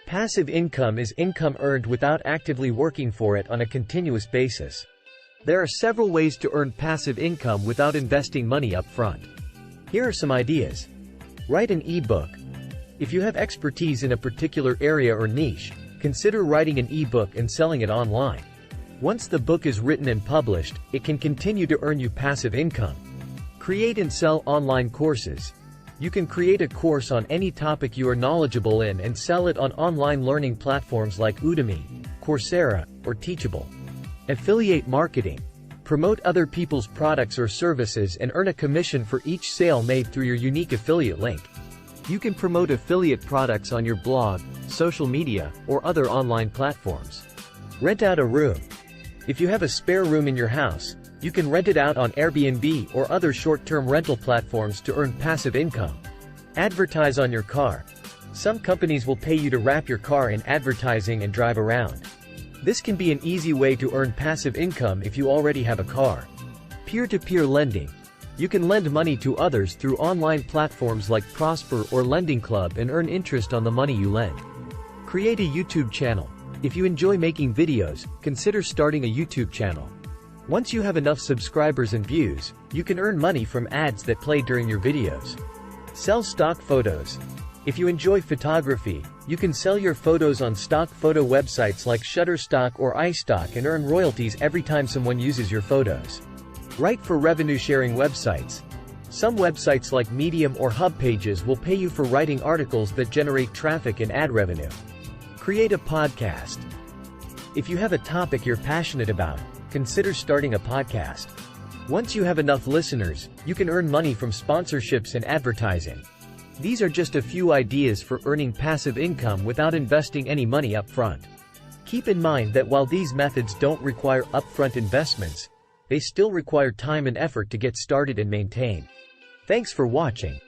Passive income is income earned without actively working for it on a continuous basis. There are several ways to earn passive income without investing money up front. Here are some ideas. Write an ebook. If you have expertise in a particular area or niche, consider writing an ebook and selling it online. Once the book is written and published, it can continue to earn you passive income. Create and sell online courses. You can create a course on any topic you are knowledgeable in and sell it on online learning platforms like Udemy, Coursera, or Teachable. Affiliate marketing. Promote other people's products or services and earn a commission for each sale made through your unique affiliate link. You can promote affiliate products on your blog, social media, or other online platforms. Rent out a room. If you have a spare room in your house, you can rent it out on Airbnb or other short-term rental platforms to earn passive income. Advertise on your car. Some companies will pay you to wrap your car in advertising and drive around. This can be an easy way to earn passive income if you already have a car. Peer-to-peer lending. You can lend money to others through online platforms like Prosper or Lending Club and earn interest on the money you lend. Create a YouTube channel. If you enjoy making videos, consider starting a YouTube channel. Once you have enough subscribers and views, you can earn money from ads that play during your videos. Sell stock photos. If you enjoy photography, you can sell your photos on stock photo websites like Shutterstock or iStock and earn royalties every time someone uses your photos. Write for revenue-sharing websites. Some websites like Medium or Hub Pages will pay you for writing articles that generate traffic and ad revenue. Create a podcast. If you have a topic you're passionate about, consider starting a podcast. Once you have enough listeners, you can earn money from sponsorships and advertising. These are just a few ideas for earning passive income without investing any money up front. Keep in mind that while these methods don't require upfront investments, they still require time and effort to get started and maintain. Thanks for watching.